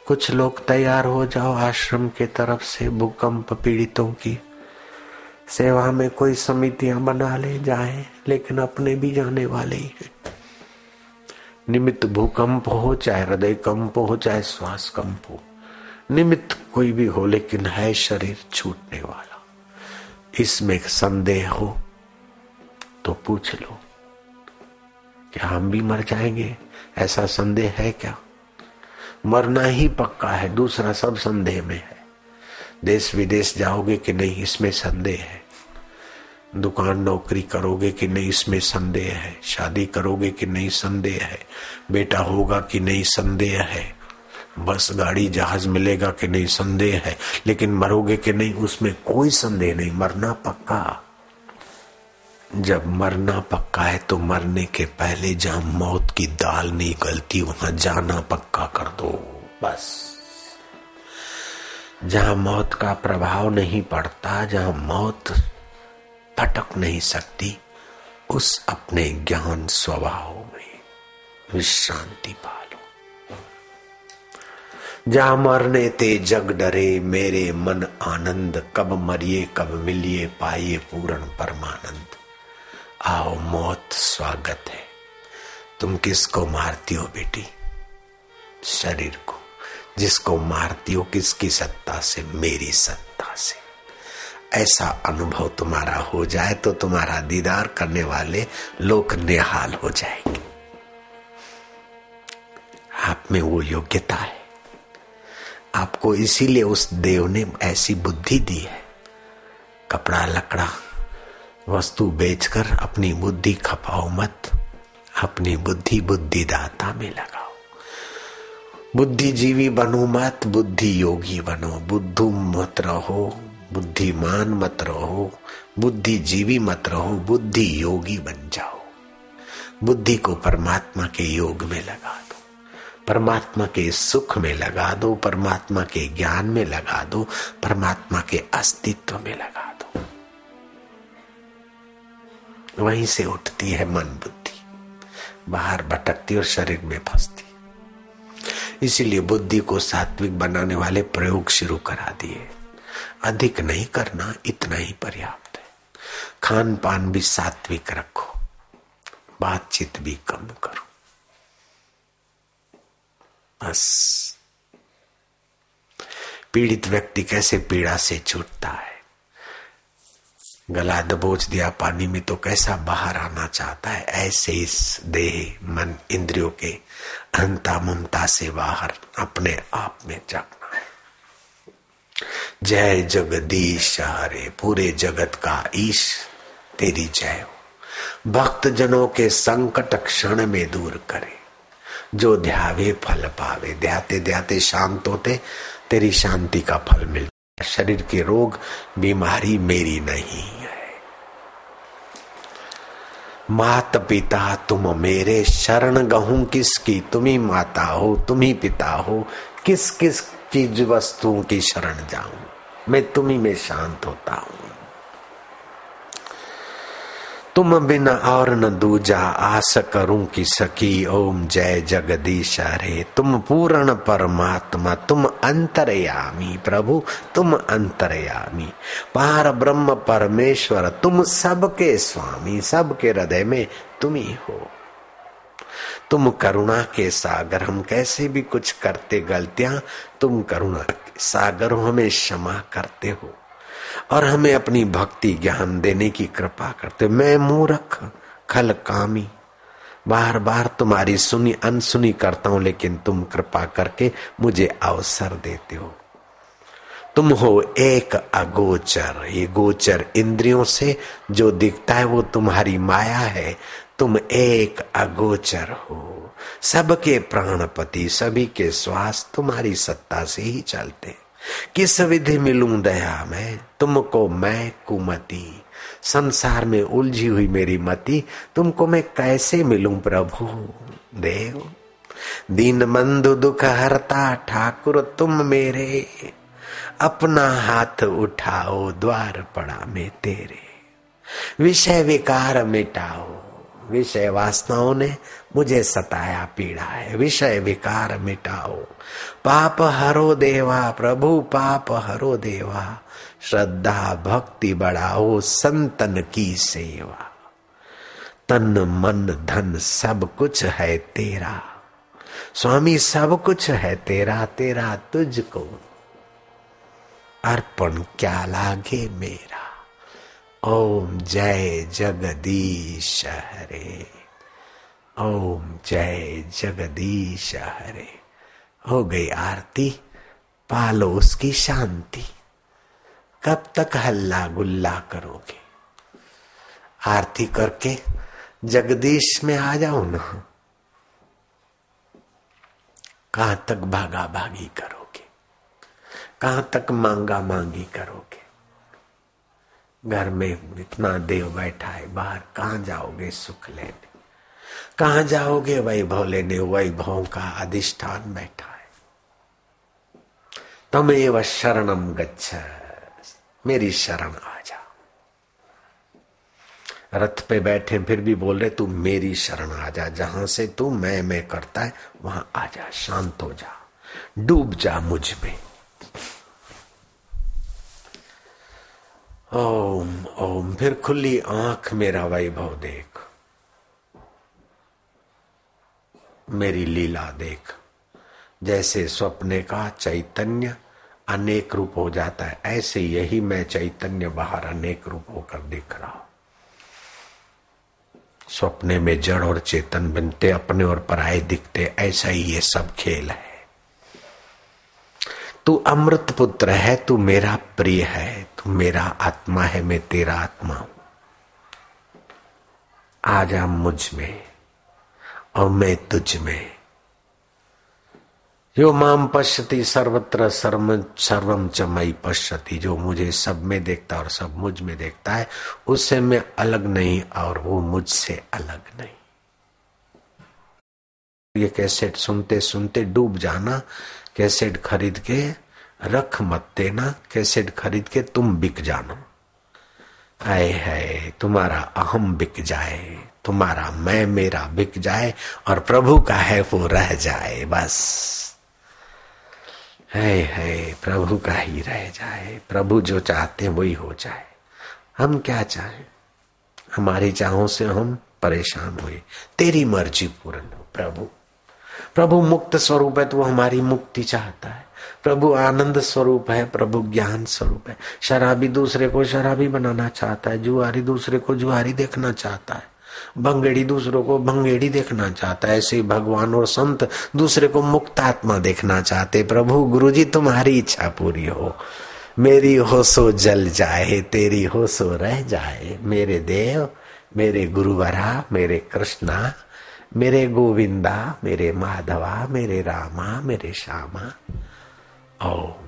कुछ लोग तैयार हो जाओ आश्रम के तरफ से भूकंप पीड़ितों की सेवा में कोई समितियां बना ले जाए, लेकिन अपने भी जाने वाले ही हैं। निमित्त भूकंप हो, चाहे हृदय कंप हो, चाहे श्वास कंप हो, निमित्त कोई भी हो, लेकिन है शरीर छूटने वाला। इसमें संदेह हो तो पूछ लो, क्या हम भी मर जाएंगे? ऐसा संदेह है क्या? मरना ही पक्का है, दूसरा सब संदेह में है। देश विदेश जाओगे कि नहीं, इसमें संदेह है। दुकान नौकरी करोगे कि नहीं, इसमें संदेह है। शादी करोगे कि नहीं, संदेह है। बेटा होगा कि नहीं, संदेह है। बस गाड़ी जहाज मिलेगा कि नहीं, संदेह है। लेकिन मरोगे कि नहीं, उसमें कोई संदेह नहीं। मरना पक्का। जब मरना पक्का है तो मरने के पहले जहां मौत की दाल नहीं गलती वहां जाना पक्का कर दो। बस जहां मौत का प्रभाव नहीं पड़ता, जहां मौत फटक नहीं सकती, उस अपने ज्ञान स्वभाव में विश्रांति पालो। जहां मरने ते जग डरे, मेरे मन आनंद, कब मरिए कब मिलिए, पाइए पूर्ण परमानंद। आओ मौत स्वागत है। तुम किसको मारती हो बेटी? शरीर को। जिसको मारती हो किसकी सत्ता से? मेरी सत्ता से। ऐसा अनुभव तुम्हारा हो जाए तो तुम्हारा दीदार करने वाले लोग निहाल हो जाएंगे। आप में वो योग्यता है। आपको इसीलिए उस देव ने ऐसी बुद्धि दी है। कपड़ा लकड़ा वस्तु बेचकर अपनी बुद्धि खपाओ मत। अपनी बुद्धि बुद्धिदाता में लगाओ। बुद्धिजीवी बनो मत, बुद्धि योगी बनो। बुद्धू मत रहो, बुद्धिमान मत रहो, बुद्धिजीवी मत रहो, बुद्धि योगी बन जाओ। बुद्धि को परमात्मा के योग में लगा दो, परमात्मा के सुख में लगा दो, परमात्मा के ज्ञान में लगा दो, परमात्मा के अस्तित्व में लगा दो। वहीं से उठती है मन बुद्धि, बाहर भटकती और शरीर में फंसती। इसीलिए बुद्धि को सात्विक बनाने वाले प्रयोग शुरू करा दिए। अधिक नहीं करना, इतना ही पर्याप्त है। खान पान भी सात्विक रखो, बातचीत भी कम करो। बस पीड़ित व्यक्ति कैसे पीड़ा से छूटता है? गला दबोच दिया पानी में तो कैसा बाहर आना चाहता है, ऐसे इस देह मन इंद्रियों के अहंता ममता से बाहर अपने आप में झांकना है। जय जगदीश हरे, पूरे जगत का ईश तेरी जय हो। भक्त जनों के संकट क्षण में दूर करे, जो ध्यावे फल पावे। ध्याते ध्याते शांत होते तेरी शांति का फल मिलता। शरीर के रोग बीमारी मेरी नहीं है। मात पिता तुम मेरे, शरण गहूं किसकी? तुम ही माता हो, तुम ही पिता हो, किस किस चीज वस्तुओं की शरण जाऊं? मैं तुम्ही में शांत होता हूं। तुम बिना और न दूजा, आस करूं कि सकी। ओम जय जगदीश हरे। तुम पूर्ण परमात्मा, तुम अंतर्यामी प्रभु, तुम अंतर्यामी पार ब्रह्म परमेश्वर। तुम सबके स्वामी, सबके हृदय में तुम ही हो। तुम करुणा के सागर, हम कैसे भी कुछ करते गलतियां, तुम करुणा के सागर हो, हमें क्षमा करते हो और हमें अपनी भक्ति ज्ञान देने की कृपा करते। मैं मूर्ख खल कामी, बार बार तुम्हारी सुनी अनसुनी करता हूं, लेकिन तुम कृपा करके मुझे अवसर देते हो। तुम हो एक अगोचर, ये गोचर इंद्रियों से जो दिखता है वो तुम्हारी माया है। तुम एक अगोचर हो, सबके प्राणपति, सभी के श्वास तुम्हारी सत्ता से ही चलते। किस विधि मिलूं दया में तुमको मैं कुमति। संसार में उलझी हुई मेरी मति, तुमको मैं कैसे मिलूं प्रभु देव। दीन बंधु दुख हरता ठाकुर तुम मेरे, अपना हाथ उठाओ द्वार पड़ा में तेरे। विषय विकार मिटाओ, विषय वासनाओं ने मुझे सताया पीड़ा है। विषय विकार मिटाओ, पाप हरो देवा प्रभु, पाप हरो देवा। श्रद्धा भक्ति बढ़ाओ, संतन की सेवा। तन मन धन सब कुछ है तेरा स्वामी, सब कुछ है तेरा, तेरा तुझको अर्पण क्या लागे मेरा। ओम जय जगदीश हरे, ओम जय जगदीश हरे। हो गई आरती, पालो उसकी शांति। कब तक हल्ला गुल्ला करोगे? आरती करके जगदीश में आ जाओ ना। कहां तक भागा भागी करोगे? कहां तक मांगा मांगी करोगे? घर में इतना देव बैठा है, बाहर कहां जाओगे सुख लेने? कहां जाओगे वैभव लेने? वैभव का अधिष्ठान बैठा है। तमेव शरणम गच्छ, मेरी शरण आ जा। रथ पे बैठे फिर भी बोल रहे तू मेरी शरण आ जा। जहां से तू मैं करता है वहां आ जा, शांत हो जा, डूब जा मुझ में। ओम ओम। फिर खुली आंख मेरा वैभव देख, मेरी लीला देख। जैसे स्वप्ने का चैतन्य अनेक रूप हो जाता है, ऐसे यही मैं चैतन्य बाहर अनेक रूप होकर दिख रहा हूं। स्वप्ने में जड़ और चेतन बनते, अपने और पराये दिखते, ऐसा ही ये सब खेल है। तू अमृत पुत्र है, तू मेरा प्रिय है, तू मेरा आत्मा है, मैं तेरा आत्मा हूं। आजा मुझ में और मैं तुझ में। यो माम पश्यति सर्वत्र सर्वम च मयि पश्यति। जो मुझे सब में देखता और सब मुझ में देखता है, उससे मैं अलग नहीं और वो मुझसे अलग नहीं। ये कैसेट सुनते सुनते डूब जाना। कैसेट खरीद के रख मत देना, कैसेट खरीद के तुम बिक जाना। आए है तुम्हारा अहम बिक जाए, तुम्हारा मैं मेरा बिक जाए और प्रभु का है वो रह जाए। बस है प्रभु का ही रह जाए। प्रभु जो चाहते हैं वही हो जाए। हम क्या चाहें? हमारी चाहों से हम परेशान हुए। तेरी मर्जी पूर्ण हो प्रभु। प्रभु मुक्त स्वरूप है तो वो हमारी मुक्ति चाहता है। प्रभु आनंद स्वरूप है, प्रभु ज्ञान स्वरूप है। शराबी दूसरे को शराबी बनाना चाहता है, जुआरी दूसरे को जुआरी देखना चाहता है, भंगेड़ी दूसरों को भंगेड़ी देखना चाहता है। ऐसे भगवान और संत दूसरे को मुक्त आत्मा देखना चाहते। प्रभु गुरुजी तुम्हारी इच्छा पूरी हो, मेरी हो सो जल जाए, तेरी हो सो रह जाए। मेरे देव, मेरे गुरुवरा, मेरे कृष्णा, मेरे गोविंदा, मेरे माधवा, मेरे रामा, मेरे श्यामा। ओम।